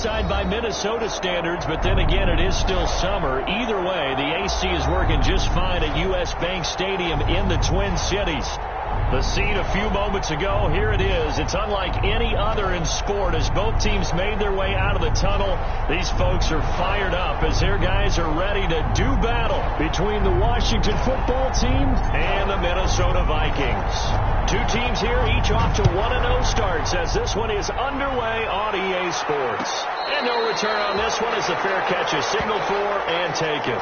outside by Minnesota standards, but then again, it is still summer. Either way, the AC is working just fine at U.S. Bank Stadium in the Twin Cities. The scene a few moments ago, here it is. It's unlike any other in sport as both teams made their way out of the tunnel. These folks are fired up as their guys are ready to do battle between the Washington football team and the Minnesota Vikings. Two teams here, each off to 1-0 starts as this one is underway on EA Sports. And no return on this one as the fair catch is signaled for and taken.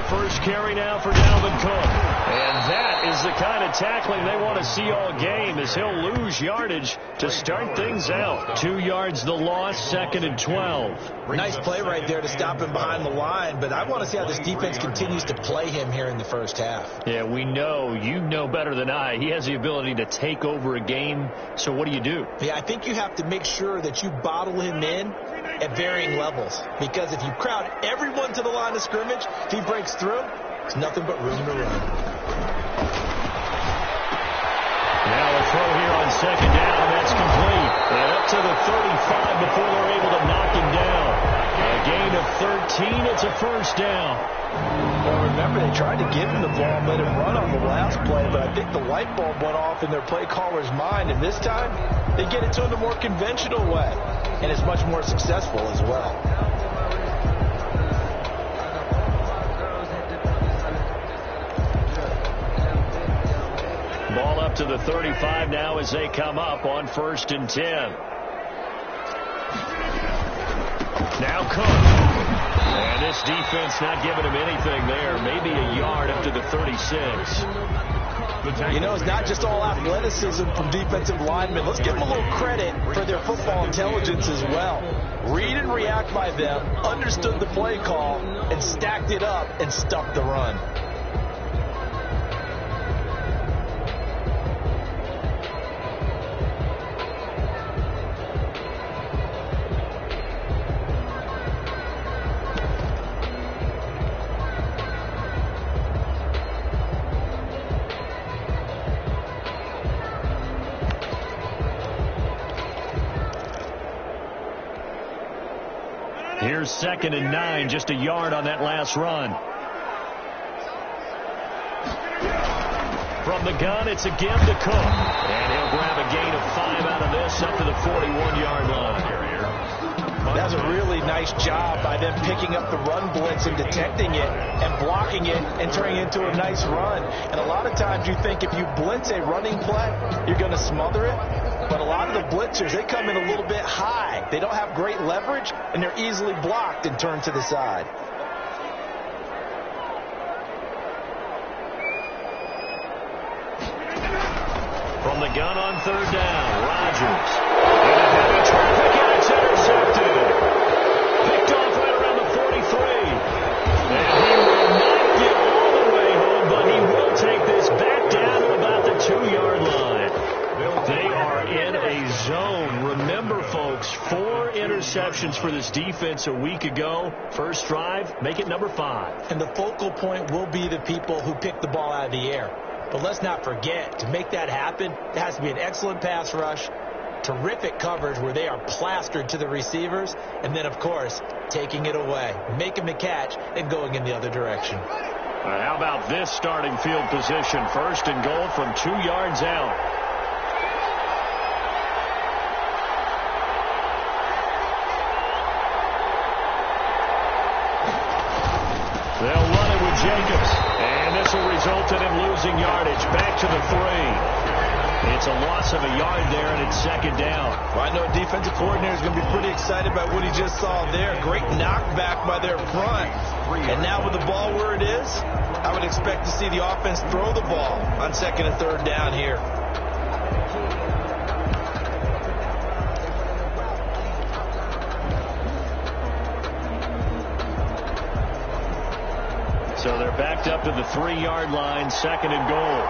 First carry now for Dalvin Cook. And that is the kind of tackling they want to see all game as he'll lose yardage to start things out. 2 yards the loss, 2nd and 12. Nice play right there to stop him behind the line, but I want to see how this defense continues to play him here in the first half. Yeah, we know, you know better than I, he has the ability to take over a game. So what do you do? Yeah, I think you have to make sure that you bottle him in at varying levels, because if you crowd everyone to the line of scrimmage, if he breaks through, it's nothing but room to run. Now a throw here on 2nd down, and that's complete. And up to the 35 before they're able to knock him down. A gain of 13, it's a first down. Well, remember, they tried to give him the ball and let him run on the last play, but I think the light bulb went off in their play caller's mind, and this time they get it to him the more conventional way, and it's much more successful as well. Ball up to the 35 now as they come up on 1st and 10. Now Cook. And this defense not giving him anything there. Maybe a yard up to the 36. You know, it's not just all athleticism from defensive linemen. Let's give them a little credit for their football intelligence as well. Read and react by them, understood the play call, and stacked it up and stuffed the run. Here's 2nd and 9, just a yard on that last run. From the gun, it's again to Cook. And he'll grab a gain of 5 out of this up to the 41-yard line. That's a really nice job by them picking up the run blitz and detecting it and blocking it and turning it into a nice run. And a lot of times you think if you blitz a running play, you're going to smother it. But a lot of the blitzers, they come in a little bit high. They don't have great leverage, and they're easily blocked and turned to the side. From the gun on 3rd down, Rodgers. In a heavy traffic, and it's intercepted. Picked off right around the 43. And he will not get all the way home, but he will take this back down to about the 2-yard line. They are in a zone. Remember, folks, 4 interceptions for this defense a week ago. First drive, make it number 5. And the focal point will be the people who pick the ball out of the air. But let's not forget, to make that happen, there has to be an excellent pass rush, terrific coverage where they are plastered to the receivers, and then, of course, taking it away, making the catch, and going in the other direction. How about this starting field position? 1st and goal from 2 yards out. resulted in losing yardage. Back to the 3. It's a loss of a yard there, and it's second down. Well, I know a defensive coordinator is going to be pretty excited by what he just saw there. Great knockback by their front. And now with the ball where it is, I would expect to see the offense throw the ball on second and third down here. So they're backed up to the 3-yard line, second and goal.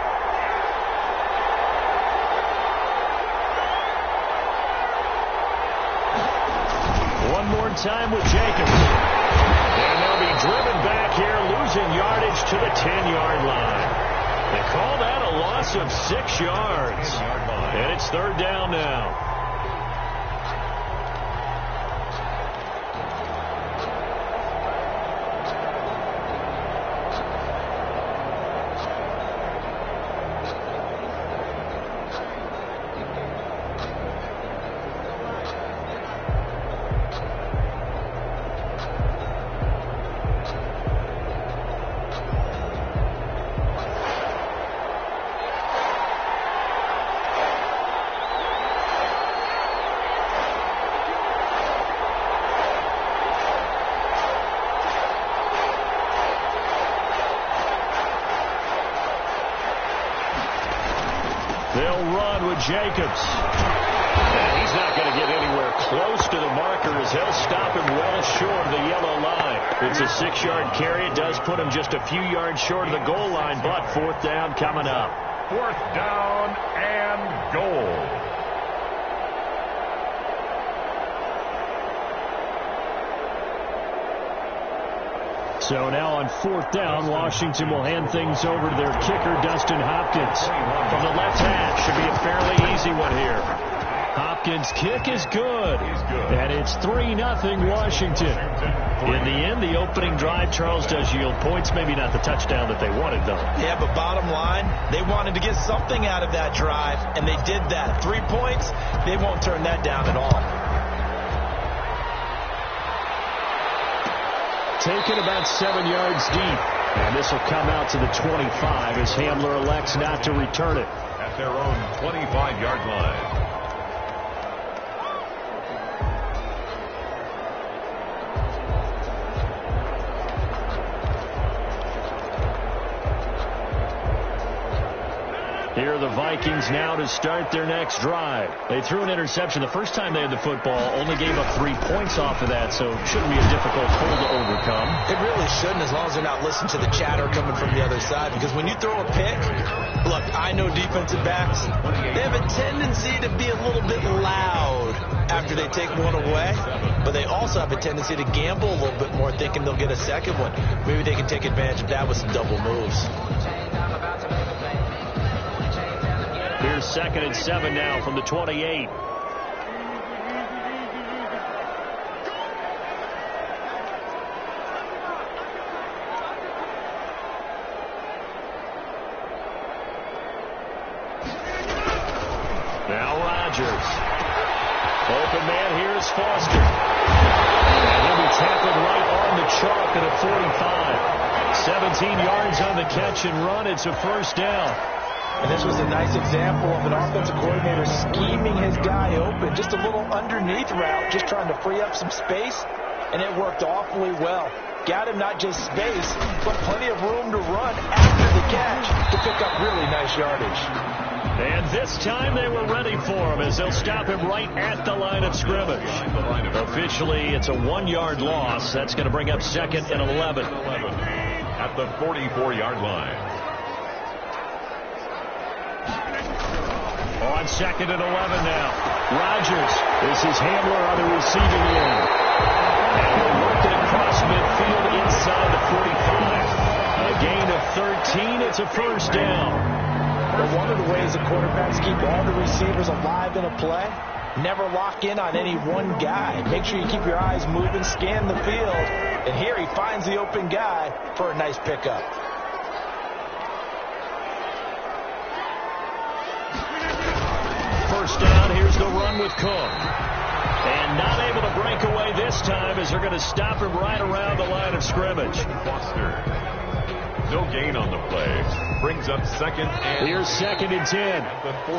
One more time with Jacobs. And they'll be driven back here, losing yardage to the 10-yard line. They call that a loss of 6 yards. And it's third down now. They'll run with Jacobs. And he's not going to get anywhere close to the marker as they'll stop him well short of the yellow line. It's a 6-yard carry. It does put him just a few yards short of the goal line, but fourth down coming up. Fourth down and goal. So now on fourth down, Washington will hand things over to their kicker, Dustin Hopkins. From the left hash, should be a fairly easy one here. Hopkins' kick is good. And it's 3-0 Washington. In the end, the opening drive, Charles, does yield points. Maybe not the touchdown that they wanted, though. Yeah, but bottom line, they wanted to get something out of that drive, and they did that. 3 points, they won't turn that down at all. Taken about 7 yards deep. And this will come out to the 25 as Hamler elects not to return it. At their own 25-yard line. Here are the Vikings now to start their next drive. They threw an interception the first time they had the football, only gave up 3 points off of that, so it shouldn't be a difficult hole to overcome. It really shouldn't, as long as they're not listening to the chatter coming from the other side, because when you throw a pick, look, I know defensive backs, they have a tendency to be a little bit loud after they take one away, but they also have a tendency to gamble a little bit more, thinking they'll get a second one. Maybe they can take advantage of that with some double moves. Here's 2nd and 7 now from the 28. Now Rodgers. Open man here is Foster. And he'll be tackled right on the chalk at a 45. 17 yards on the catch and run. It's a first down. And this was a nice example of an offensive coordinator scheming his guy open. Just a little underneath route, just trying to free up some space, and it worked awfully well. Got him not just space, but plenty of room to run after the catch to pick up really nice yardage. And this time they were ready for him as they'll stop him right at the line of scrimmage. Officially, it's a 1-yard loss. That's going to bring up 2nd and 11. At the 44-yard line. On 2nd and 11 now. Rodgers. This is Hamler on the receiving end. And they'll work it across midfield inside the 45. A gain of 13. It's a first down. Well, one of the ways the quarterbacks keep all the receivers alive in a play, never lock in on any one guy. Make sure you keep your eyes moving, scan the field. And here he finds the open guy for a nice pickup. First down, here's the run with Cook. And not able to break away this time as they're going to stop him right around the line of scrimmage. Foster. No gain on the play. brings up second and... Here's 2nd and 10.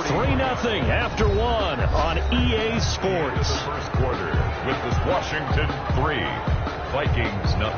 3-0 after 1 on EA Sports. First quarter with this Washington 3, Vikings 0.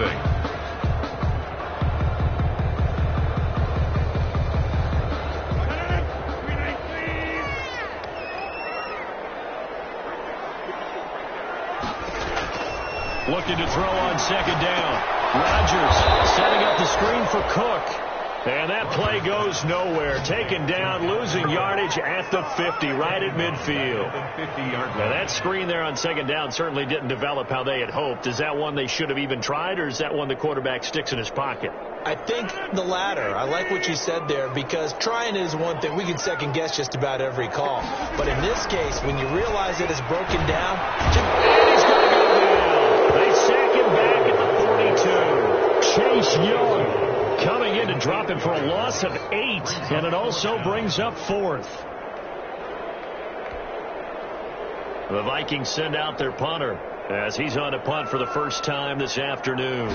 Looking to throw on 2nd down. Rodgers setting up the screen for Cook. And that play goes nowhere. Taken down, losing yardage at the 50, right at midfield. Now that screen there on 2nd down certainly didn't develop how they had hoped. Is that one they should have even tried, or is that one the quarterback sticks in his pocket? I think the latter. I like what you said there, because trying is one thing. We can second guess just about every call. But in this case, when you realize it is broken down, and he's going to go down. They sack him back at the 42. Chase Young coming in to drop him for a loss of 8, and it also brings up 4th. The Vikings send out their punter as he's on a punt for the first time this afternoon.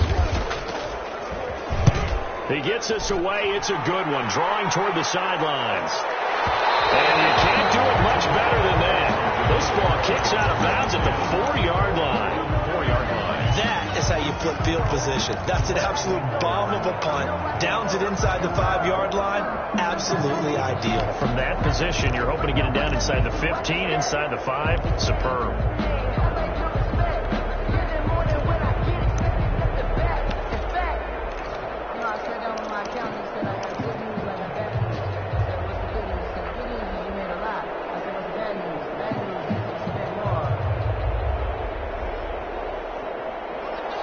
He gets us away. It's a good one, drawing toward the sidelines. And you can't do it much better than that. This ball kicks out of bounds at the 4-yard line. 4-yard line. That is how you flip field position. That's an absolute bomb of a punt. Downs it inside the 5-yard line. Absolutely ideal. From that position, you're hoping to get it down inside the 15, inside the 5. Superb.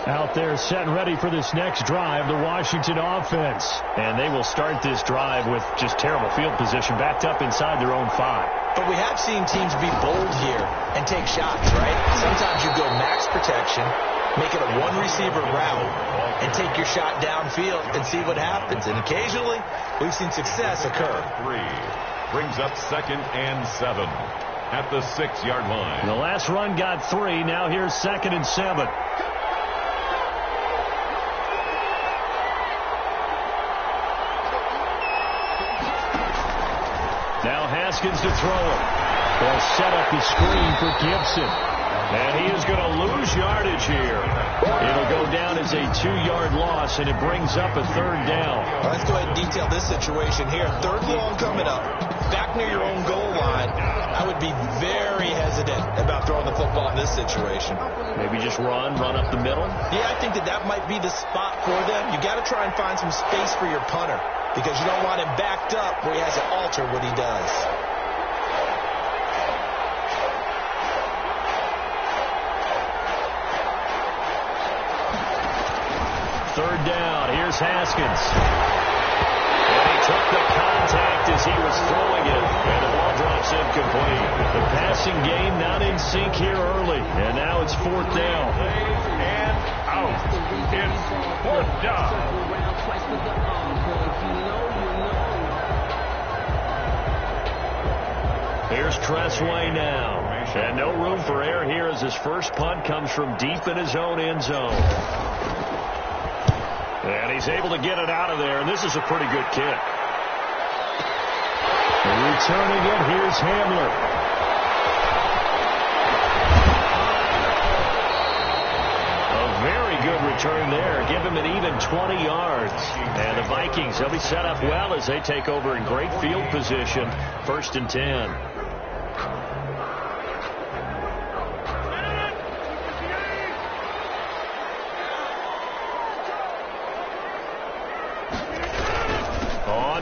Out there set and ready for this next drive, the Washington offense. And they will start this drive with just terrible field position, backed up inside their own 5. But we have seen teams be bold here and take shots, right? Sometimes you go max protection, make it a one-receiver route, and take your shot downfield and see what happens. And occasionally, we've seen success occur. 3 brings up 2nd and 7 at the 6-yard line. The last run got 3. Now here's 2nd and 7. Now Haskins to throw it. They'll set up the screen for Gibson. And he is going to lose yardage here. It'll go down as a 2-yard loss, and it brings up a 3rd down. Well, let's go ahead and detail this situation here. 3rd long coming up. Back near your own goal line. I would be very hesitant about throwing the football in this situation. Maybe just run up the middle? Yeah, I think that might be the spot for them. You got to try and find some space for your punter, because you don't want him backed up where he has to alter what he does. Third down. Here's Haskins. And he took the contact as he was throwing it, and the ball drops incomplete. The passing game not in sync here early, and now it's 4th down. And out. It's 4th down. Here's Tressway now. And no room for error here as his first punt comes from deep in his own end zone. And he's able to get it out of there, and this is a pretty good kick. And returning it, here's Hamler. A very good return there. Give him an even 20 yards. And the Vikings, they'll be set up well as they take over in great field position. 1st and 10.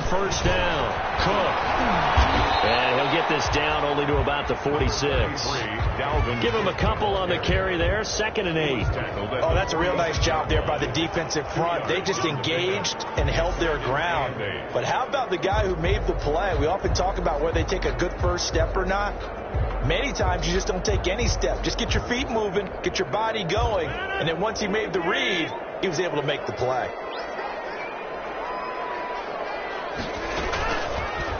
First down, Cook. And he'll get this down only to about the 46. Give him a couple on the carry there. 2nd and 8. Oh, that's a real nice job there by the defensive front. They just engaged and held their ground. But how about the guy who made the play? We often talk about whether they take a good first step or not. Many times you just don't take any step. Just get your feet moving, get your body going, and then once he made the read, he was able to make the play.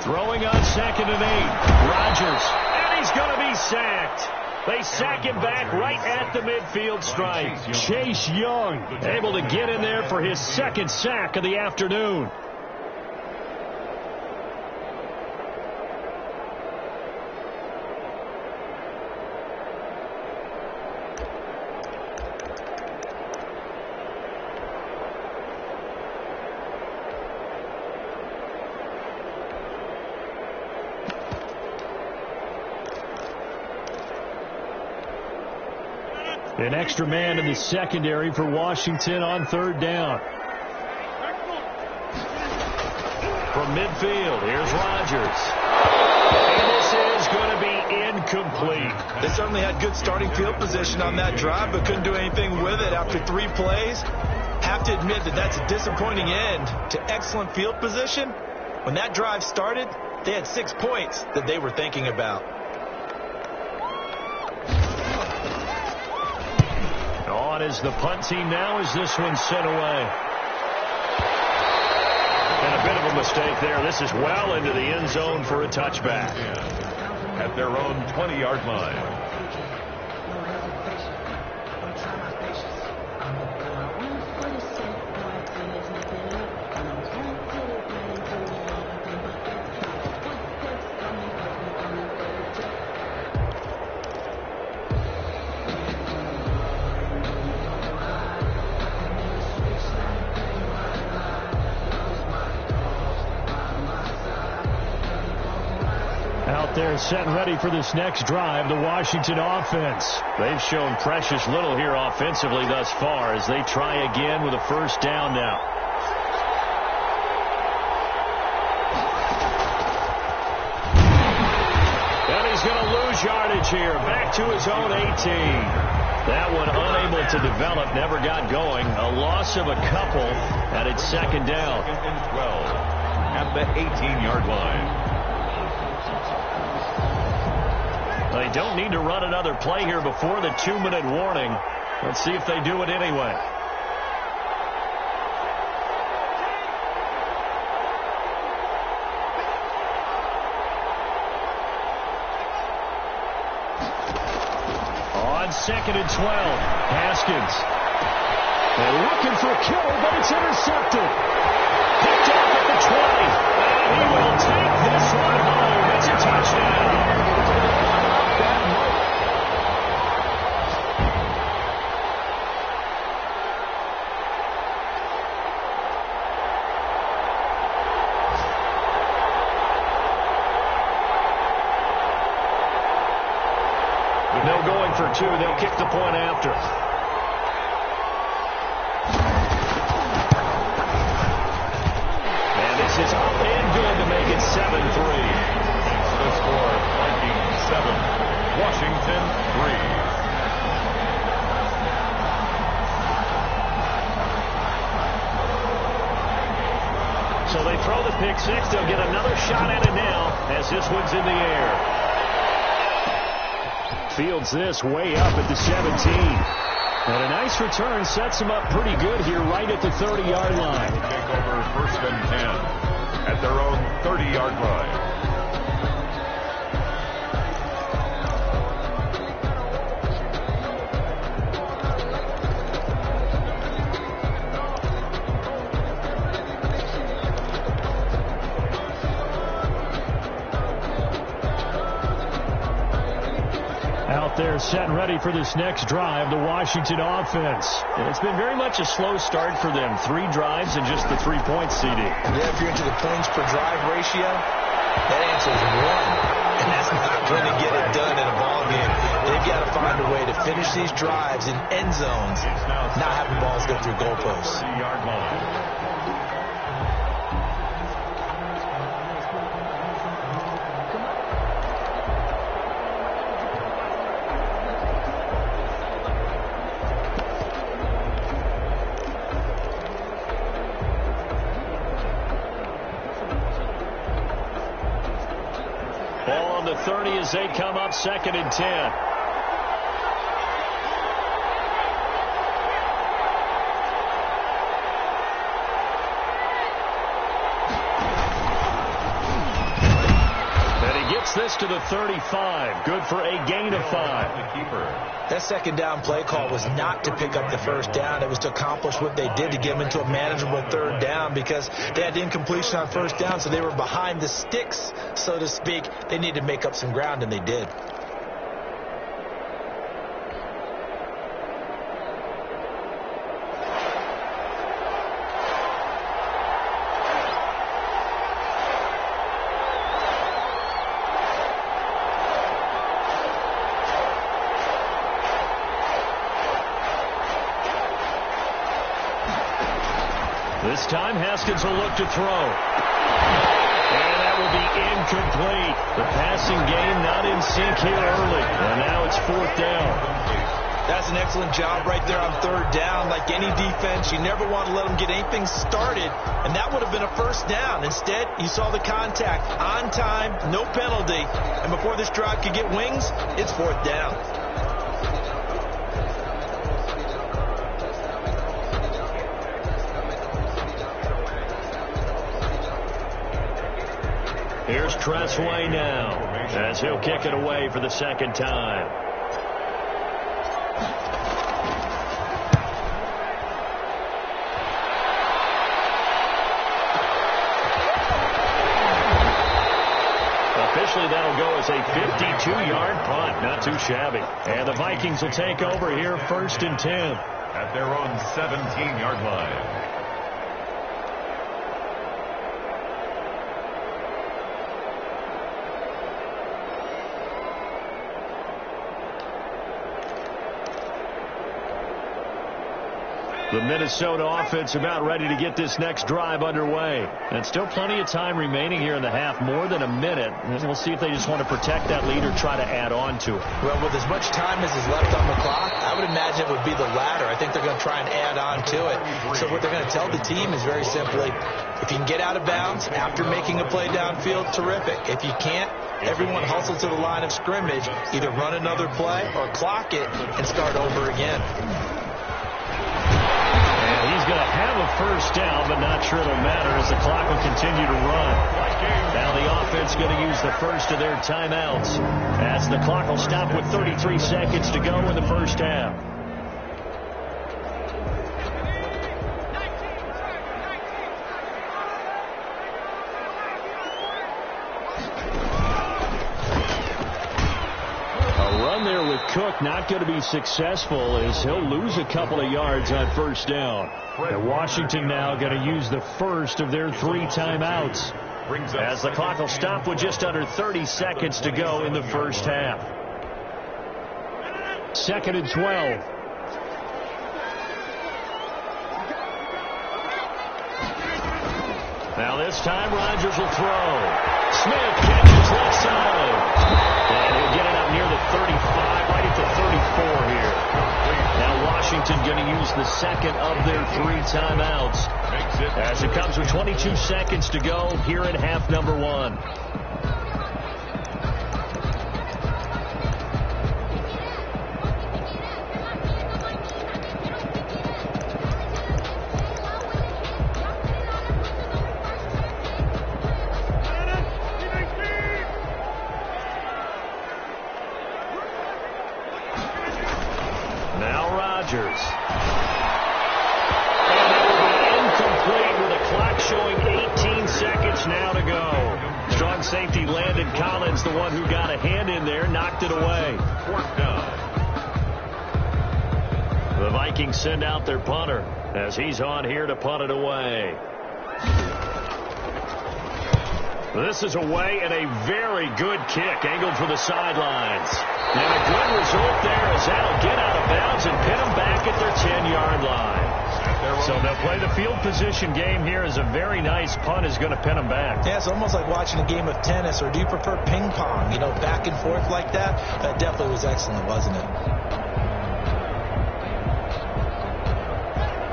Throwing on 2nd and 8. Rodgers. And he's going to be sacked. They sack him back right at the midfield stripe. Chase Young able to get in there for his 2nd sack of the afternoon. An extra man in the secondary for Washington on third down. From midfield, here's Rodgers. And this is going to be incomplete. They certainly had good starting field position on that drive, but couldn't do anything with it after 3 plays. Have to admit that that's a disappointing end to excellent field position. When that drive started, they had 6 points that they were thinking about. On is the punt team now as this one's sent away. And a bit of a mistake there. This is well into the end zone for a touchback. At their own 20-yard line. They're set and ready for this next drive, the Washington offense. They've shown precious little here offensively thus far as they try again with a first down now. And he's going to lose yardage here. Back to his own 18. That one unable to develop, never got going. A loss of a couple, and it's second down. 2nd and 12 at the 18-yard line. They don't need to run another play here before the 2-minute warning. Let's see if they do it anyway. On 2nd and 12, Haskins. They're looking for a killer, but it's intercepted. Picked off at the 20. And he will take this one home. It's a touchdown. No going for 2. They'll kick the point after. And this is up and good to make it 7-3. The score, Vikings 7, Washington 3. So they throw the pick 6. They'll get another shot at it now as this one's in the air. Fields this way up at the 17. And a nice return sets him up pretty good here right at the 30-yard line. Take over 1st and 10 at their own 30-yard line. They're set and ready for this next drive, the Washington offense. And it's been very much a slow start for them. 3 drives and just the 3 points, CD. Yeah, if you're into the points per drive ratio, that answer is 1. And that's not going to get it done in a ball game. They've got to find a way to finish these drives in end zones, not having balls go through goalposts. 30-yard line. Ball on the 30 as they come up 2nd and 10. And he gets this to the 35. Good for a gain of 5. That second down play call was not to pick up the first down. It was to accomplish what they did to get them into a manageable 3rd down because they had incompletion on 1st down, so they were behind the sticks, so to speak. They needed to make up some ground, and they did. time. Haskins will look to throw. And that will be incomplete. The passing game not in sync here early. And now it's 4th down. That's an excellent job right there on 3rd down. Like any defense, you never want to let them get anything started, and that would have been a 1st down. Instead, you saw the contact on time, no penalty, and before this drive could get wings, it's 4th down. Here's Tressway now, as he'll kick it away for the 2nd time. Officially, that'll go as a 52-yard punt. Not too shabby. And the Vikings will take over here 1st and 10. At their own 17-yard line. The Minnesota offense about ready to get this next drive underway. And still plenty of time remaining here in the half, more than a minute. And we'll see if they just want to protect that lead or try to add on to it. Well, with as much time as is left on the clock, I would imagine it would be the latter. I think they're going to try and add on to it. So what they're going to tell the team is very simply, if you can get out of bounds after making a play downfield, terrific. If you can't, everyone hustle to the line of scrimmage, either run another play or clock it and start over again. He's going to have a 1st down, but not sure it'll matter as the clock will continue to run. Now the offense going to use the first of their timeouts as the clock will stop with 33 seconds to go in the 1st half. There with Cook, not going to be successful as he'll lose a couple of yards on 1st down. And Washington now going to use the first of their 3 timeouts as the clock will stop with just under 30 seconds to go in the 1st half. 2nd and 12. Now this time Rodgers will throw. Smith catches left side. And he'll get it up near the 35, right at the 34 here. Now Washington going to use the 2nd of their 3 timeouts as it comes with 22 seconds to go here in half number 1. Safety Landon Collins, the one who got a hand in there, knocked it away. 4th down. The Vikings send out their punter as he's on here to punt it away. This is away and a very good kick angled for the sidelines. And a good result there as that'll get out of bounds and pin them back at their 10-yard line. So they'll play the field position game here as a very nice punt is going to pin them back. Yeah, it's almost like watching a game of tennis, or do you prefer ping pong? You know, back and forth like that? That definitely was excellent, wasn't it?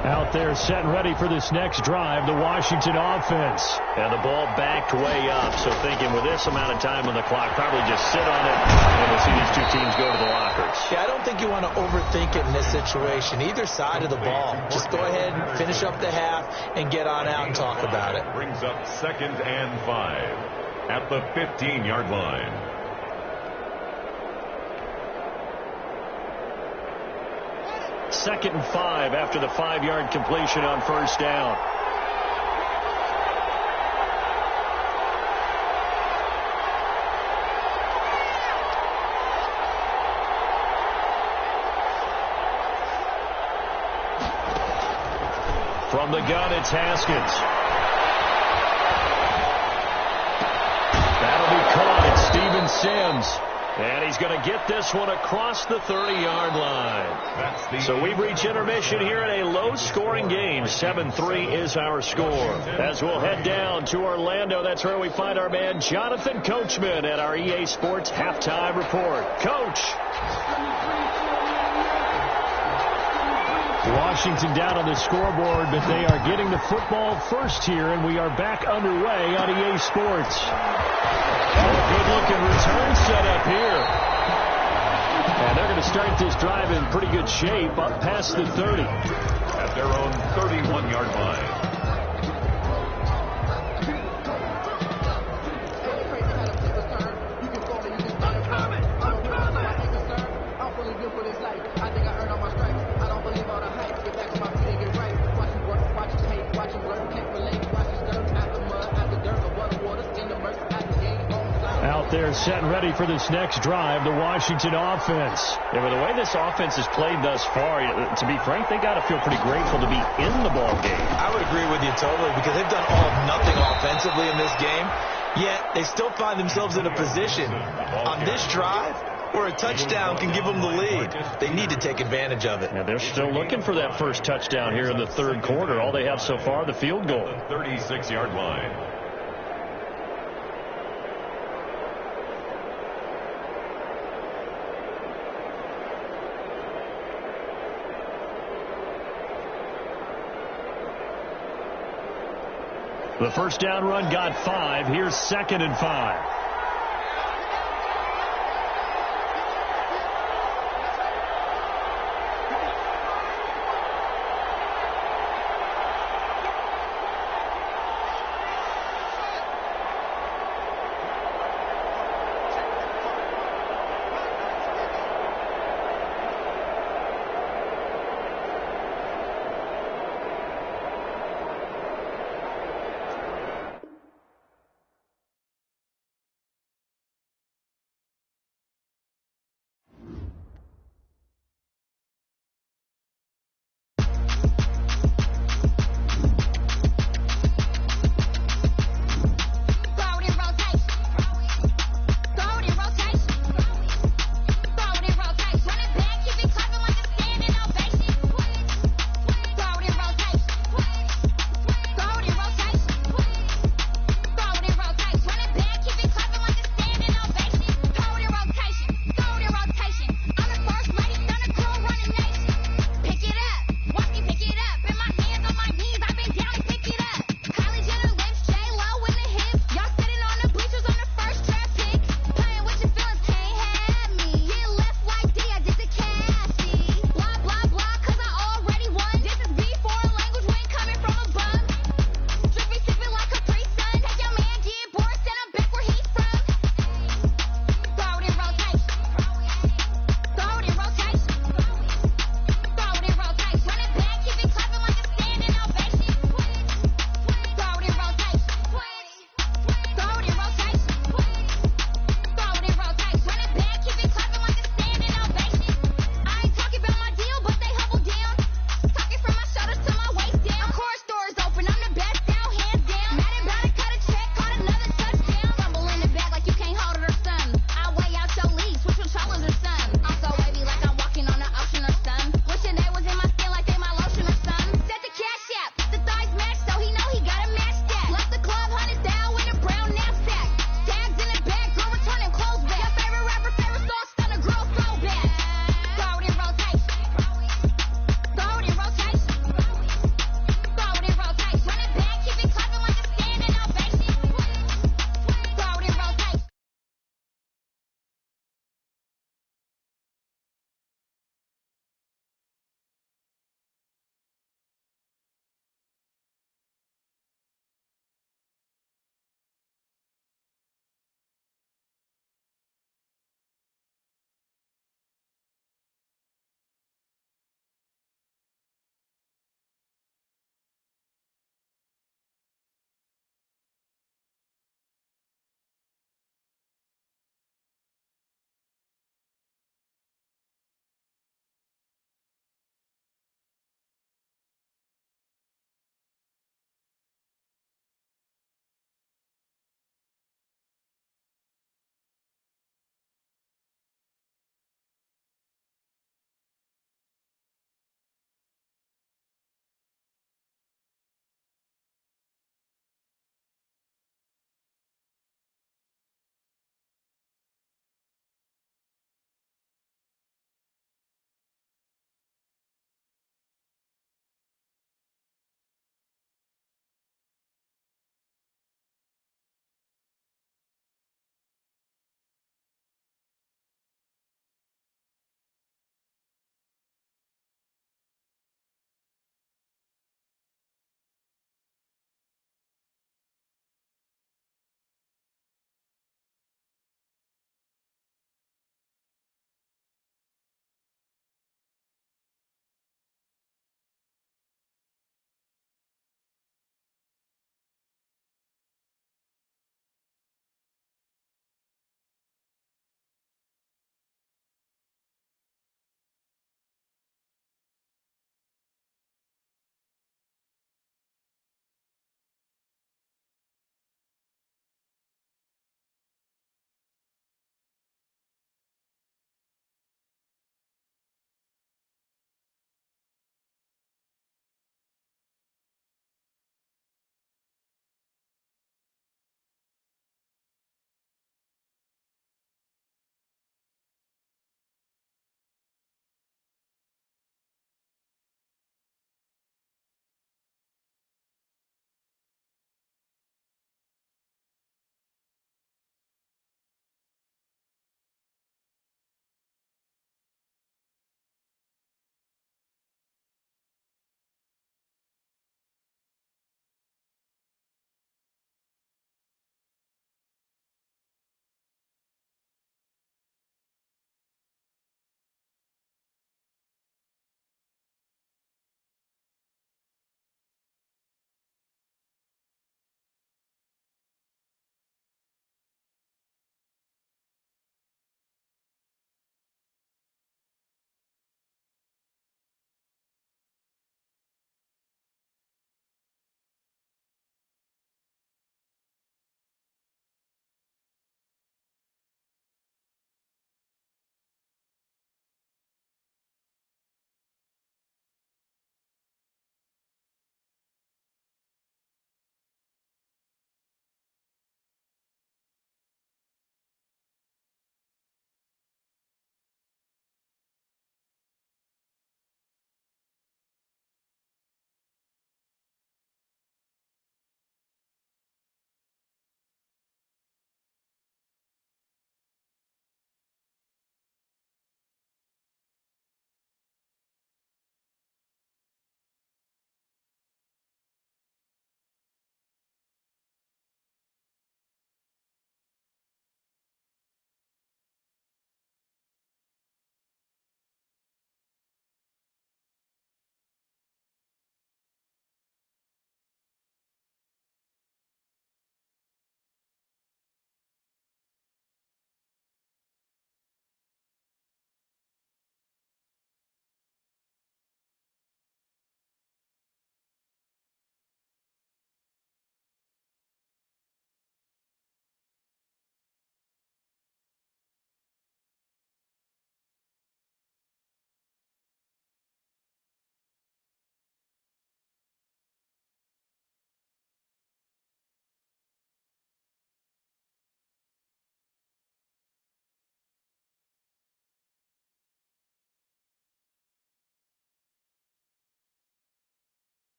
Out there set and ready for this next drive, the Washington offense. And the ball backed way up, so thinking with this amount of time on the clock, probably just sit on it, and we'll see these two teams go to the lockers. Yeah, I don't think you want to overthink it in this situation, either side of the ball. Just go ahead and finish up the half and get on out and talk about it. Brings up 2nd and 5 at the 15-yard line. 2nd and 5 after the 5-yard completion on 1st down. From the gun, it's Haskins. That'll be caught. It's Steven Sims. And he's going to get this one across the 30-yard line. So we've reached intermission here in a low-scoring game. 7-3 is our score. As we'll head down to Orlando, that's where we find our man Jonathan Coachman at our EA Sports Halftime Report. Coach. Washington down on the scoreboard, but they are getting the football first here, and we are back underway on EA Sports. Good-looking return setup here. And they're going to start this drive in pretty good shape up past the 30. At their own 31-yard line. Out there set and ready for this next drive, the Washington offense. Yeah, with the way this offense has played thus far, to be frank, they got to feel pretty grateful to be in the ball game. I would agree with you totally, because they've done all of nothing offensively in this game, yet they still find themselves in a position on this drive where a touchdown can give them the lead. They need to take advantage of it. Yeah, they're still looking for that first touchdown here in the third quarter. All they have so far, the field goal. 36-yard line. The first down run got 5. Here's 2nd and 5.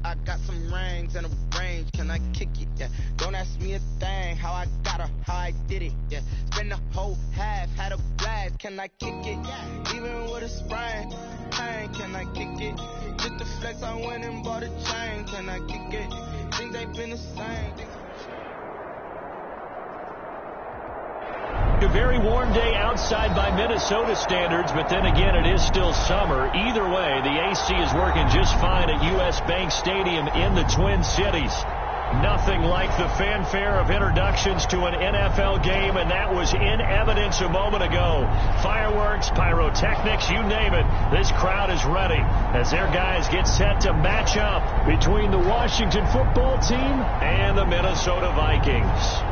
I got some rings and a range, can I kick it? Yeah. Don't ask me a thing, how I got her, how I did it. Yeah. Spend the whole half, had a blast, can I kick it? Yeah. Even with a sprain, pain, can I kick it? Just the flex, I went and bought a chain, can I kick it? Things ain't been the same. A very warm day outside by Minnesota standards, but then again, it is still summer. Either way, the AC is working just fine at U.S. Bank Stadium in the Twin Cities. Nothing like the fanfare of introductions to an NFL game, and that was in evidence a moment ago. Fireworks, pyrotechnics, you name it. This crowd is ready as their guys get set to match up between the Washington football team and the Minnesota Vikings.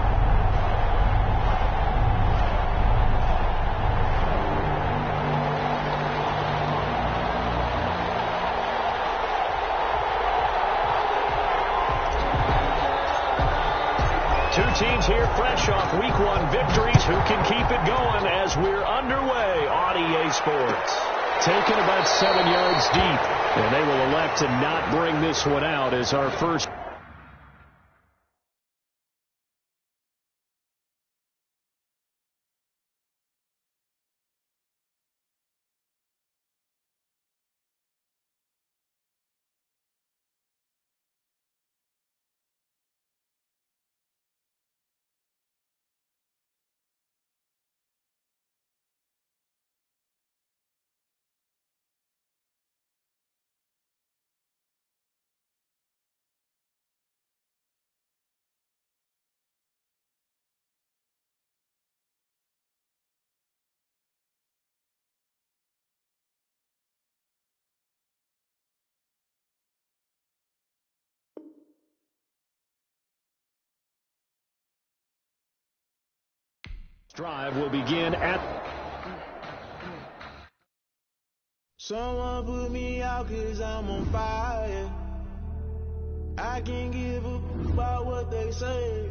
Two teams here fresh off Week 1 victories. Who can keep it going as we're underway on EA Sports? Taken about 7 yards deep, and they will elect to not bring this one out as our first. Drive will begin at. Someone put me out 'cause I'm on fire. I can't give a about what they say.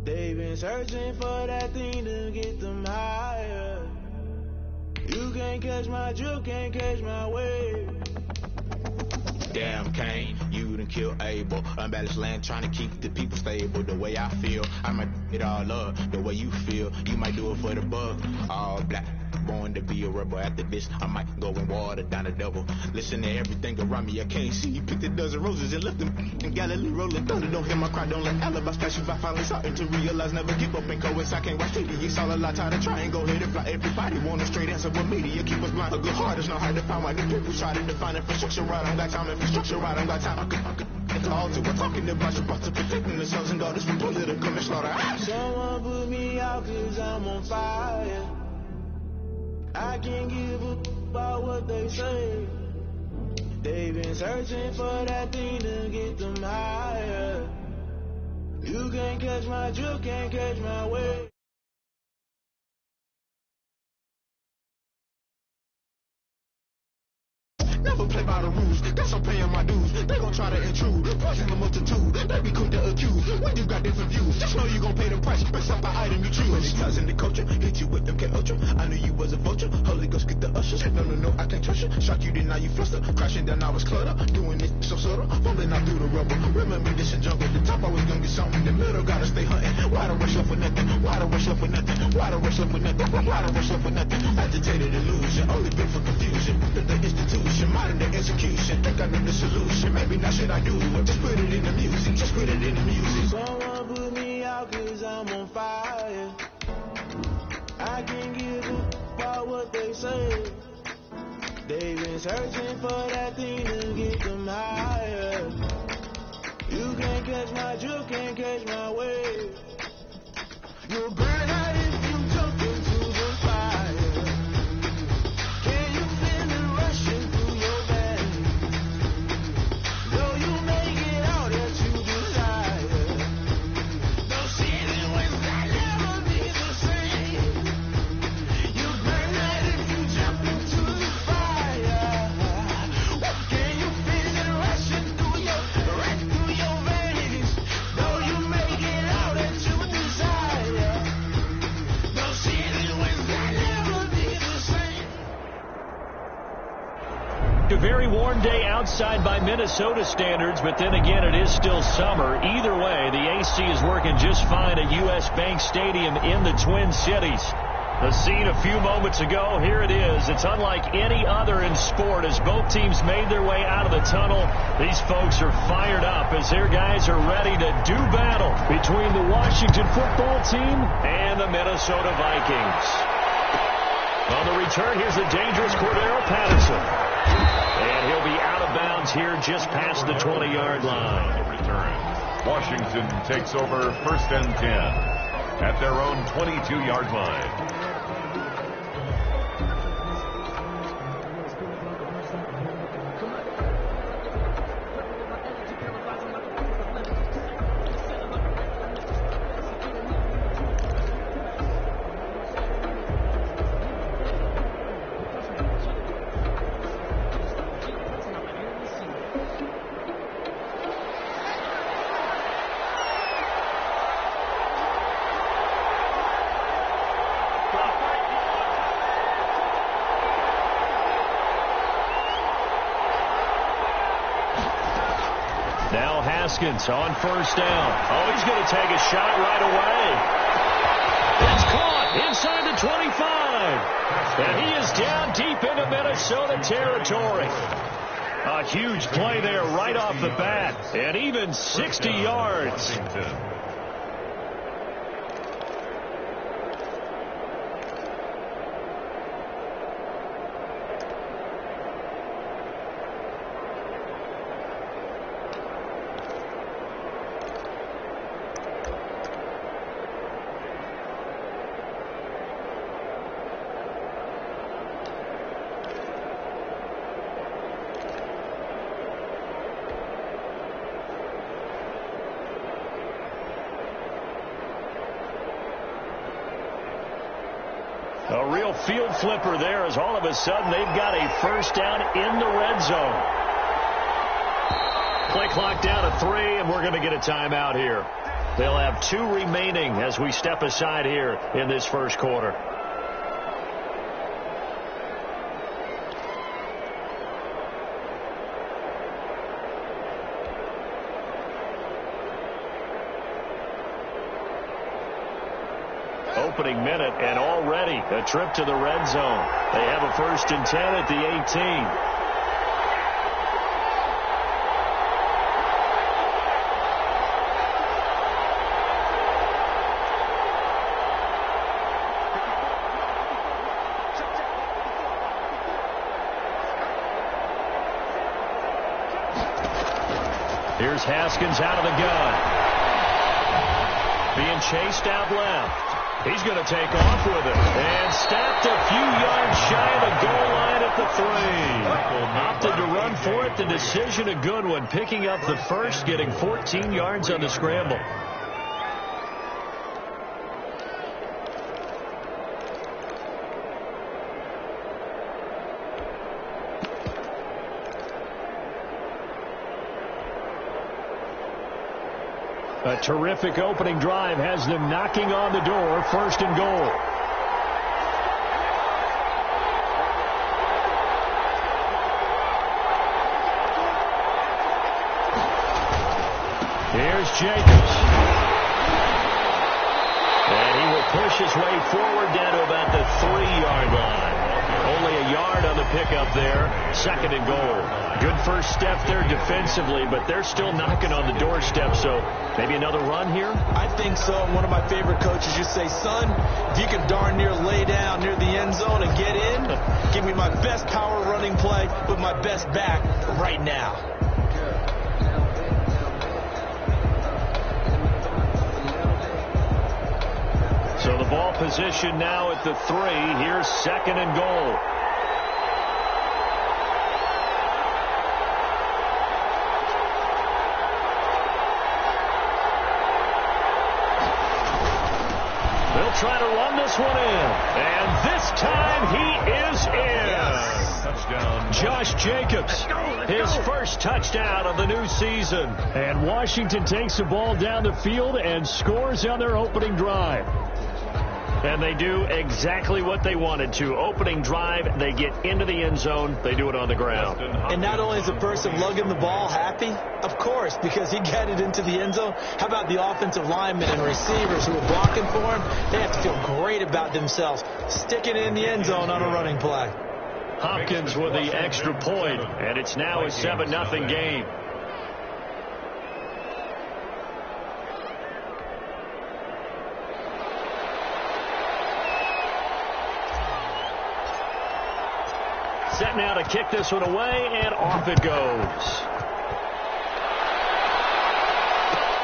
They've been searching for that thing to get them higher. You can't catch my drift, can't catch my wave. Damn Kane, you done killed Abel. Unbalanced land trying to keep the people stable. The way I feel, I might it all up. The way you feel, you might do it for the bug. All black, born to be a rebel. After this, I might go and water down the double. Listen to everything around me, I can't see. Picked a dozen roses and left them in Galilee rolling thunder. Don't hear my cry, don't let alibis flash. If I finally starting to realize, never give up and coast. I can't watch TV, it's all a lot. Time to try and go ahead and fly. Everybody want a straight answer with media. Keep us blind. A good heart is not hard to find. Why the people try to define infrastructure right? I don't got time. Infrastructure right, I don't got time. I could it's all to we're talking about your to protecting the sons and daughters from political and slaughter. Someone put me out 'cause I'm on fire. I can't give a about what they say. They've been searching for that thing to get them higher. You can't catch my drift, can't catch my wave. Never play by the rules, guess I'm paying my dues. They gon' try to intrude, poison the multitude. They be quick to accuse, when you got different views. Just know you gon' pay the price, based off the item you choose. When it's cousin the culture, hit you with MK Ultra. I knew you was a vulture, Holy Ghost get the ushers. No, I can't trust you. Shock you, then now you fluster. Crashing down, I was cluttered. Doing it so subtle, fumbling out through the rubble. Remember this in jungle, the top always gonna get something. The middle gotta stay hunting. Why the rush left with nothing? Why the rush left with nothing? Why the rush left with nothing? Why the rush left with nothing? Agitated illusion, only been for confusion. The institution, modern day execution. Think I know the solution. Maybe not should I do it? Just put it in the music. Just put it in the music. Someone put me out 'cause I'm on fire. I can't give a about what they say. They've been searching for that thing to get them higher. You can't catch my drift, can't catch my wave. You'll burn out if you jump into the fire. Can you feel it rushing through your veins? Though you make it out that you desire. Those situations will never be the same. You burn out if you jump into the fire. Can you feel it a very warm day outside by Minnesota standards, but then again, it is still summer. Either way, the AC is working just fine at U.S. Bank Stadium in the Twin Cities. The scene a few moments ago, here it is. It's unlike any other in sport as both teams made their way out of the tunnel. These folks are fired up as their guys are ready to do battle between the Washington football team and the Minnesota Vikings. On the return, here's the dangerous Cordero Patterson. And he'll be out of bounds here just past the 20-yard line. Return. Washington takes over 1st and 10 at their own 22-yard line. Now Haskins on 1st down. Oh, he's going to take a shot right away. It's caught inside the 25. And he is down deep into Minnesota territory. A huge play there right off the bat. And even 60 yards. A real field flipper there as all of a sudden they've got a 1st down in the red zone. Play clock down to 3, and we're going to get a timeout here. They'll have 2 remaining as we step aside here in this 1st quarter. Opening minute, and already a trip to the red zone. They have a 1st and 10 at the 18. Here's Haskins out of the gun. Being chased out left. He's going to take off with it. And stopped a few yards shy of the goal line at the 3. Opted to run for it. The decision a good one. Picking up the 1st, getting 14 yards on the scramble. A terrific opening drive has them knocking on the door. 1st and goal. Here's Jacobs. And he will push his way forward down to about the 3-yard line. Only a yard on the pickup there. 2nd and goal. Good first step there defensively, but they're still knocking on the doorstep, so maybe another run here? I think so. One of my favorite coaches used to say, son, if you can darn near lay down near the end zone and get in, give me my best power running play with my best back right now. So the ball position now at the 3. Here's 2nd and goal. They'll try to run this one in. And this time he is in. Yes. Touchdown. Josh Jacobs, his 1st touchdown of the new season. And Washington takes the ball down the field and scores on their opening drive. And they do exactly what they wanted to. Opening drive, they get into the end zone. They do it on the ground. And not only is the person lugging the ball happy, of course, because he got it into the end zone. How about the offensive linemen and receivers who are blocking for him? They have to feel great about themselves, sticking it in the end zone on a running play. Hopkins with the extra point, and it's now a 7-0 game. Set now to kick this one away, and off it goes.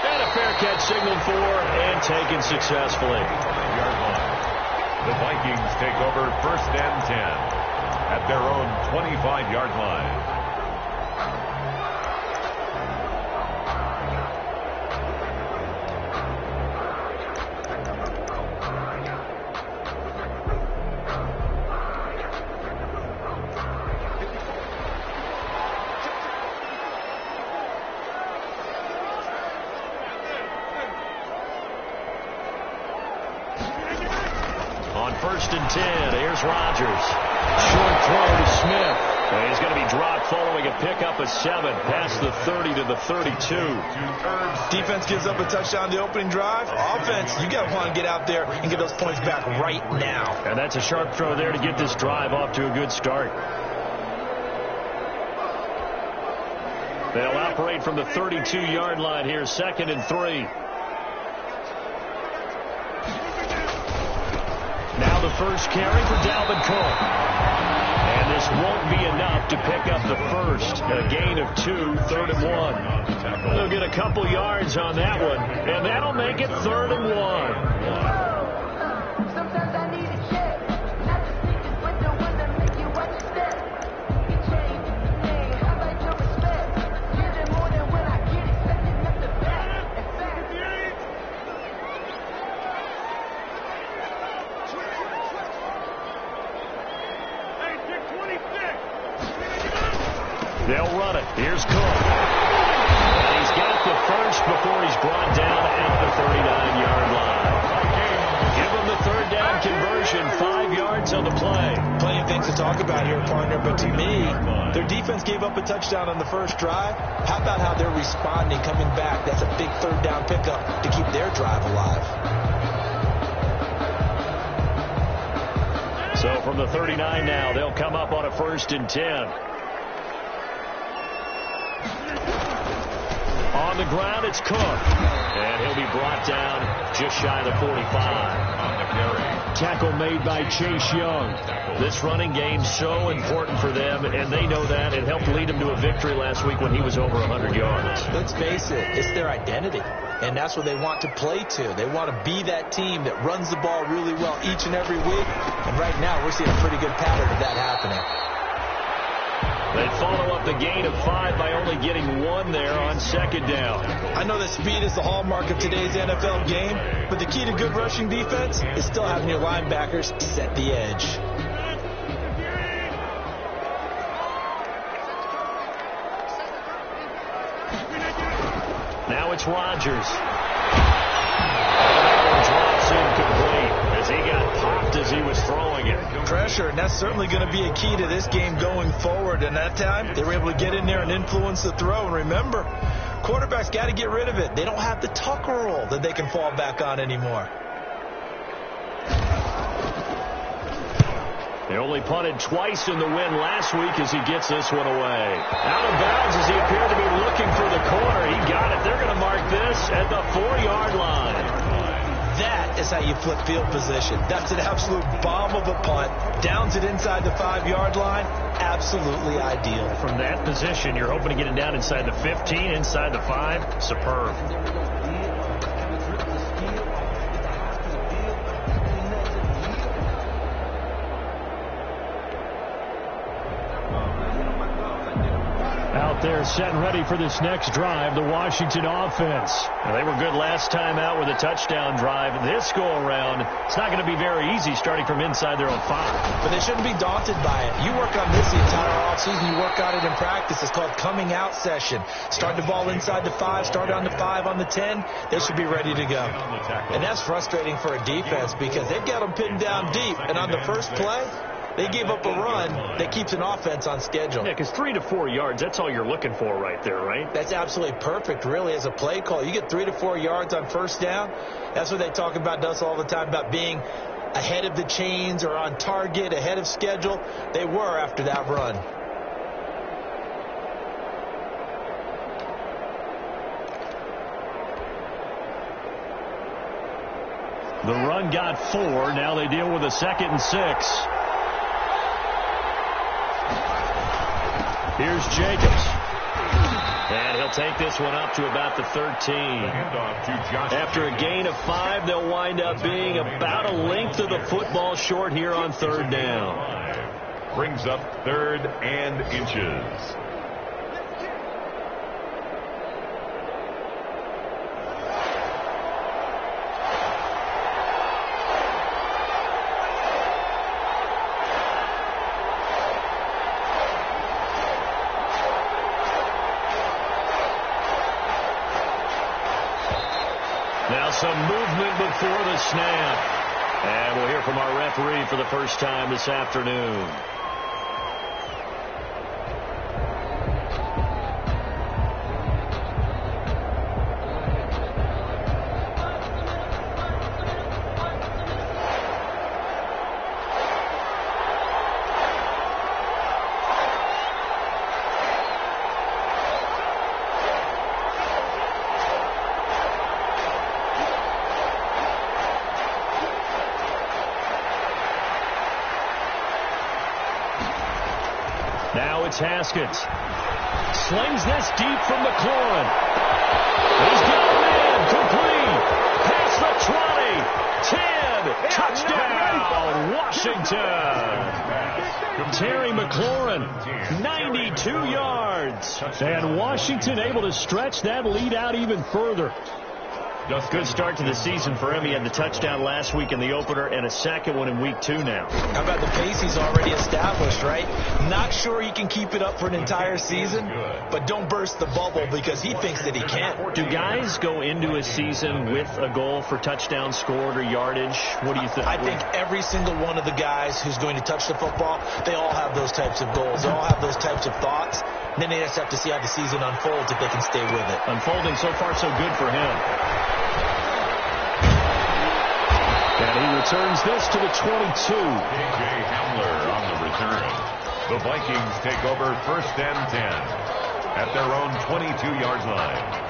And a fair catch signaled for and taken successfully. The Vikings take over 1st and 10 at their own 25-yard line. On 1st and 10, here's Rodgers. Short throw to Smith. And he's going to be dropped following a pickup of 7 past the 30 to the 32. Defense gives up a touchdown the opening drive. Offense, you got to want to get out there and get those points back right now. And that's a sharp throw there to get this drive off to a good start. They'll operate from the 32-yard line here, 2nd and 3. Now the first carry for Dalvin Cook. And this won't be enough to pick up the first. A gain of 2, 3rd and 1. They'll get a couple yards on that one, and that'll make it 3rd and 1. Sometimes I need a check. Not the sneakers, but the one that make you watch your step. You change the name, I like your respect. Give it more than when I get it, setting up the back. In fact, they'll run it. Here's Cook. And he's got the first before he's brought down at the 39-yard line. Give him the 3rd down conversion, 5 yards on the play. Plenty of things to talk about here, partner, but to me, their defense gave up a touchdown on the first drive. How about how they're responding, coming back? That's a big 3rd down pickup to keep their drive alive. So from the 39 now, they'll come up on a 1st and 10. On the ground, it's Cook. And he'll be brought down just shy of the 45. On the carry. Tackle made by Chase Young. This running game's so important for them, and they know that. It helped lead them to a victory last week when he was over 100 yards. Let's face it, it's their identity. And that's what they want to play to. They want to be that team that runs the ball really well each and every week. And right now, we're seeing a pretty good pattern of that happening. They follow up the gain of 5 by only getting 1 there on 2nd down. I know that speed is the hallmark of today's NFL game, but the key to good rushing defense is still having your linebackers set the edge. Now it's Rodgers. Drops incomplete as he got popped as he was throwing it. Pressure, and that's certainly going to be a key to this game going forward. And that time, they were able to get in there and influence the throw. And remember, quarterbacks got to get rid of it. They don't have the tucker roll that they can fall back on anymore. They only punted twice in the win last week as he gets this one away. Out of bounds as he appeared to be looking for the corner. He got it. They're going to mark this at the 4-yard line. That is how you flip field position. That's an absolute bomb of a punt. Downs it inside the 5-yard line. Absolutely ideal. From that position, you're hoping to get it down inside the 15, inside the 5. Superb. They're set and ready for this next drive, the Washington offense. Well, they were good last time out with a touchdown drive. This go-around, it's not going to be very easy starting from inside their own 5. But they shouldn't be daunted by it. You work on this the entire offseason. You work on it in practice. It's called coming out session. Start the ball inside the 5, start on the 5, on the 10. They should be ready to go. And that's frustrating for a defense because they've got them pinned down deep. And on the first play, they gave up a run that keeps an offense on schedule. Yeah, because 3 to 4 yards, that's all you're looking for right there, right? That's absolutely perfect, really, as a play call. You get 3 to 4 yards on first down. That's what they talk about us all the time, about being ahead of the chains or on target, ahead of schedule. They were after that run. The run got 4. Now they deal with a 2nd and 6. Here's Jacobs. And he'll take this one up to about the 13. After a gain of 5, they'll wind up being about a length of the football short here on 3rd down. Brings up 3rd and inches. Now some movement before the snap. And we'll hear from our referee for the first time this afternoon. Now it's Haskins. Slings this deep from McLaurin. He's got a man complete. Past the 20. 10. Touchdown, Washington. Terry McLaurin, 92 yards. And Washington able to stretch that lead out even further. Good start to the season for him. He had the touchdown last week in the opener and a second one in week 2 now. How about the pace he's already established, right? Not sure he can keep it up for an entire season, but don't burst the bubble because he thinks that he can. Do guys go into a season with a goal for touchdown scored or yardage? What do you think? I think every single one of the guys who's going to touch the football, they all have those types of goals. They all have those types of thoughts. And then they just have to see how the season unfolds if they can stay with it. Unfolding so far so good for him. And he returns this to the 22. J.J. Hamler on the return. The Vikings take over 1st and 10 at their own 22-yard line.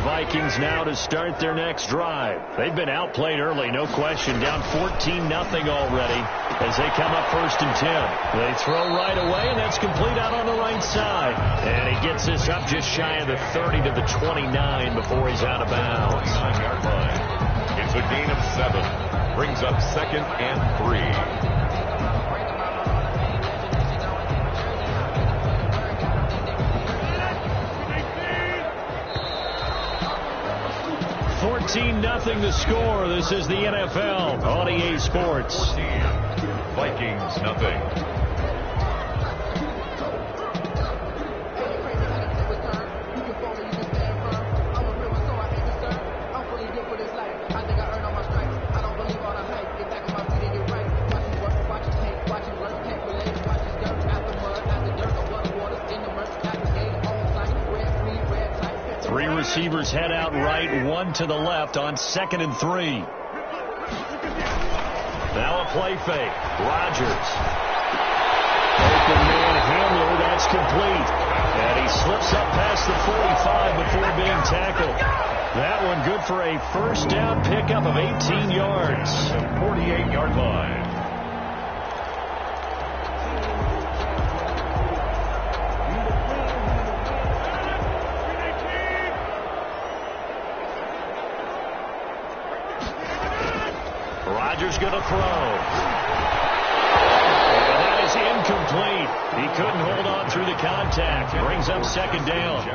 Vikings now to start their next drive. They've been outplayed early, no question. Down 14-0 already as they come up 1st and 10. They throw right away, and that's complete out on the right side. And he gets this up just shy of the 30 to the 29 before he's out of bounds. 9-yard line. It's a gain of 7. Brings up 2nd and 3. 14-0 the score. This is the NFL on EA Sports. Vikings nothing. Receivers head out right, 1 to the left on 2nd and 3. Now a play fake. Rodgers. Open man Hamler, that's complete. And he slips up past the 45 before being tackled. That one good for a 1st down pickup of 18 yards. 48-yard line. Rodgers going to throw. And that is incomplete. He couldn't hold on through the contact. Brings up second down.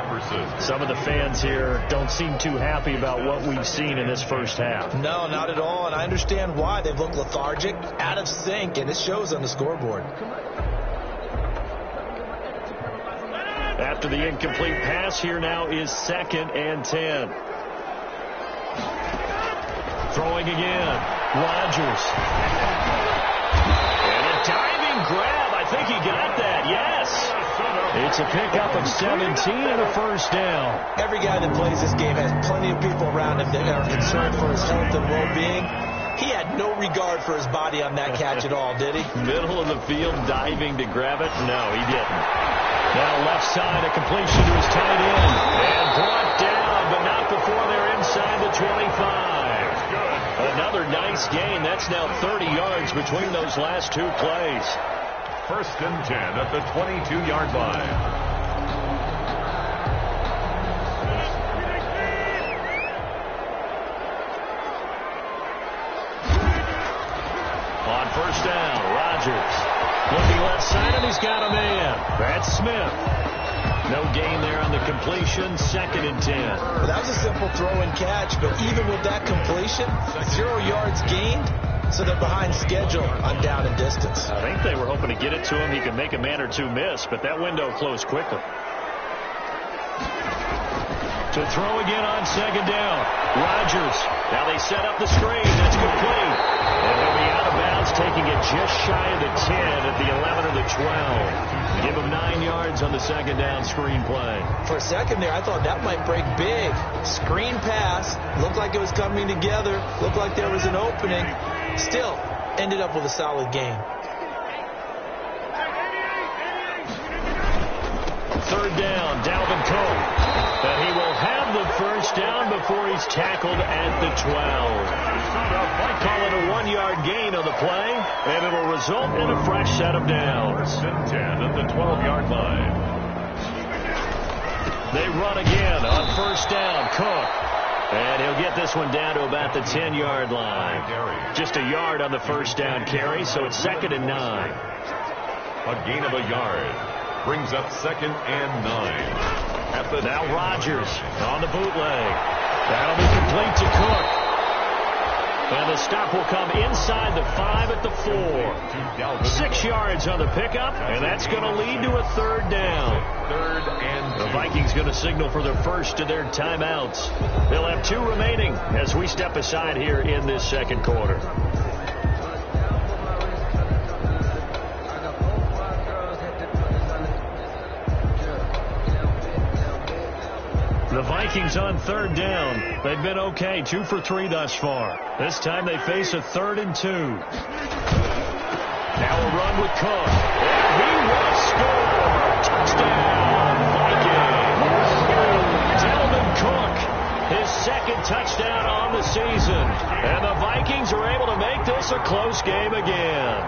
Some of the fans here don't seem too happy about what we've seen in this first half. No, not at all, and I understand why. They've looked lethargic, out of sync, and it shows on the scoreboard. After the incomplete pass, here now is 2nd and 10. Throwing again. Rodgers. And a diving grab. I think he got that. Yes. It's a pickup of 17 and a first down. Every guy that plays this game has plenty of people around him that are concerned for his health and well-being. He had no regard for his body on that catch at all, did he? Middle of the field, diving to grab it. No, he didn't. Now left side, a completion to his tight end. And brought down, but not before they're inside the 25. Another nice gain. That's now 30 yards between those last two plays. 1st and 10 at the 22-yard line. On 1st down, Rodgers looking left side, and he's got a man. That's Smith. No gain there on the completion. 2nd and 10. Well, that was a simple throw and catch, but even with that completion, 0 yards gained, so they're behind schedule on down and distance. I think they were hoping to get it to him. He could make a man or two miss, but that window closed quickly. To throw again on 2nd down. Rodgers. Now they set up the screen. That's complete. And they'll be out of bounds, taking it just shy of the 10 at the 11 or the 12. Give him 9 yards on the 2nd down screen play. For a second there, I thought that might break big. Screen pass. Looked like it was coming together. Looked like there was an opening. Still, ended up with a solid game. 3rd down, Dalvin Cook. And he will have the first down before he's tackled at the 12. Call it a 1-yard gain on the play, and it'll result in a fresh set of downs. 1st and 10 at the 12-yard line. They run again on 1st down. Cook. And he'll get this one down to about the 10-yard line. Just a yard on the 1st down carry, so it's 2nd and 9. A gain of a yard. Brings up 2nd and 9. Now Rodgers on the bootleg. That'll be complete to Cook. And the stop will come inside the 5 at the 4. 6 yards on the pickup, and that's going to lead to a 3rd down. 3rd and 2. The Vikings going to signal for their first of their timeouts. They'll have 2 remaining as we step aside here in this 2nd quarter. The Vikings on 3rd down. They've been okay, 2 for 3 thus far. This time they face a 3rd and 2. Now a run with Cook. And he will score. Touchdown, Vikings. Dalvin Cook, his 2nd touchdown on the season. And the Vikings are able to make this a close game again.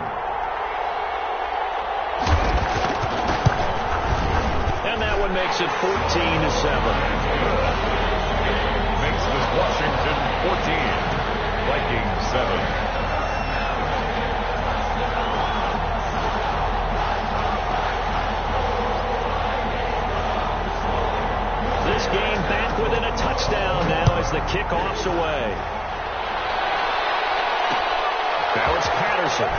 And that one makes it 14-7. Makes this Washington 14. Vikings 7. This game back within a touchdown now as the kickoff's away. Now it's Patterson.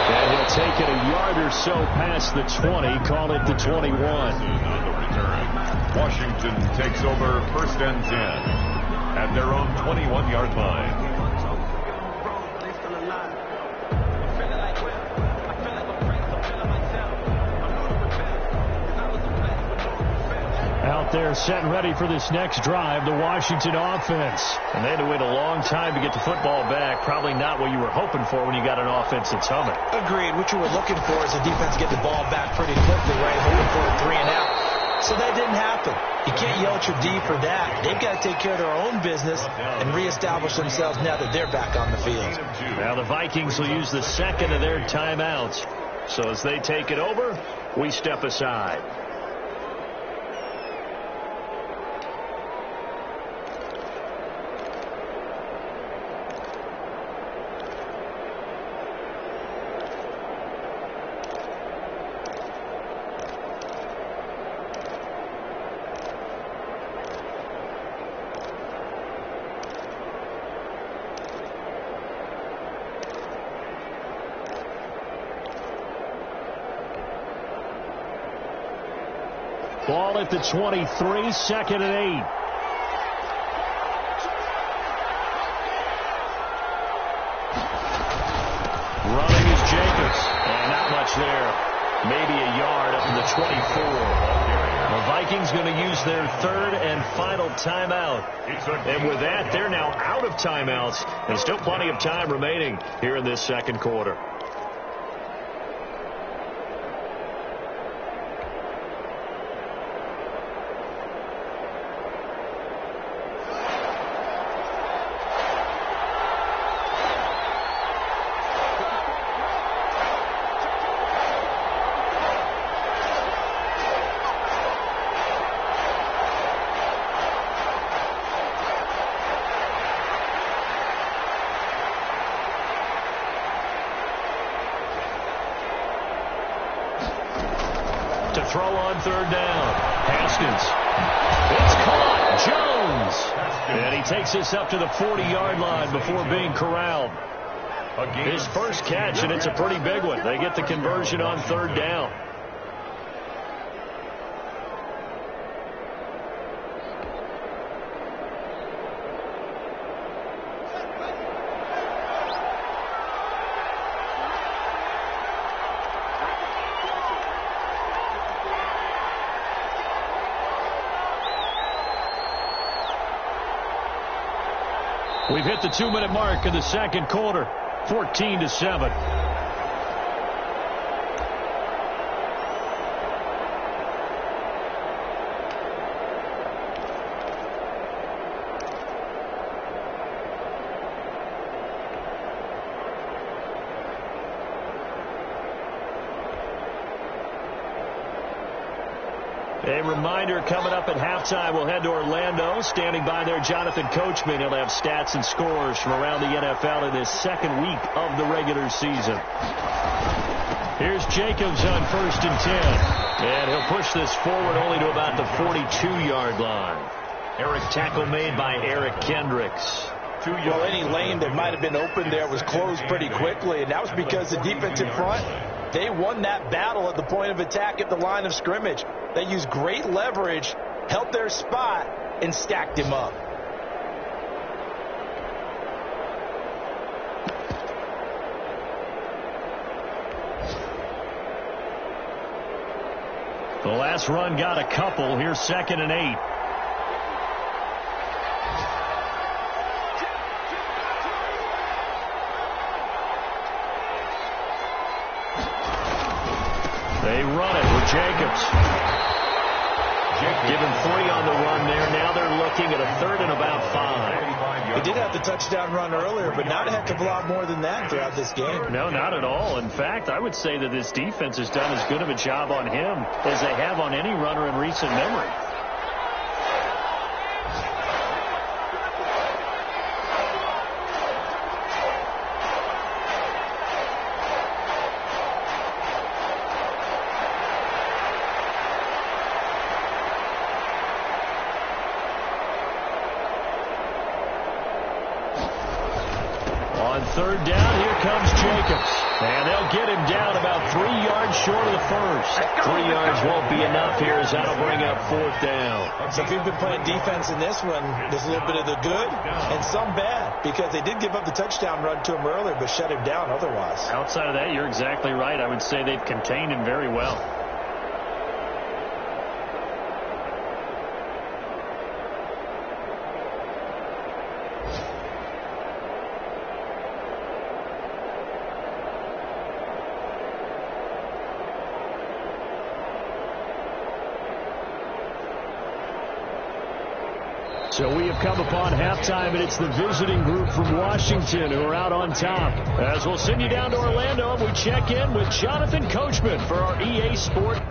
And he'll take it a yard or so past the 20, call it the 21. On the return, Washington takes over 1st and 10 at their own 21-yard line. Out there set and ready for this next drive, the Washington offense. And they had to wait a long time to get the football back. Probably not what you were hoping for when you got an offense that's humming. Agreed. What you were looking for is the defense get the ball back pretty quickly, right? Hoping for a 3 and out. So that didn't happen. You can't yell at your D for that. They've got to take care of their own business and reestablish themselves now that they're back on the field. Now the Vikings will use the 2nd of their timeouts. So as they take it over, we step aside. Ball at the 23, second and 8. Running is Jacobs. And not much there. Maybe a yard up to the 24. The Vikings going to use their third and final timeout. And with that, they're now out of timeouts. And still plenty of time remaining here in this second quarter. To throw on third down. Haskins. It's caught. Jones. And he takes this up to the 40-yard line before being corralled. His first catch, and it's a pretty big one. They get the conversion on third down. We've hit the 2-minute mark in the second quarter, 14-7. A reminder, coming up at halftime, we'll head to Orlando. Standing by there, Jonathan Coachman. He'll have stats and scores from around the NFL in this second week of the regular season. Here's Jacobs on 1st and 10. And he'll push this forward only to about the 42-yard line. Tackle made by Eric Kendricks. Well, any lane that might have been open there was closed pretty quickly, and that was because the defensive front, they won that battle at the point of attack at the line of scrimmage. They used great leverage, held their spot, and stacked him up. The last run got a couple. Here's 2nd and 8. They run it with Jacobs. Give him 3 on the run there. Now they're looking at a 3rd and about 5. He did have the touchdown run earlier, but not a heck of a lot more than that throughout this game. No, not at all. In fact, I would say that this defense has done as good of a job on him as they have on any runner in recent memory. Third down, here comes Jacobs. And they'll get him down about 3 yards short of the first. 3 yards won't be enough here as that'll bring up 4th down. So if you've been playing defense in this one, there's a little bit of the good and some bad, because they did give up the touchdown run to him earlier but shut him down otherwise. Outside of that, you're exactly right. I would say they've contained him very well. So we have come upon halftime, and it's the visiting group from Washington who are out on top. As we'll send you down to Orlando, and we check in with Jonathan Coachman for our EA Sport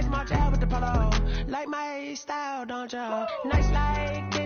Nice march out with the polo. Like my style, don't y'all? Nice like this.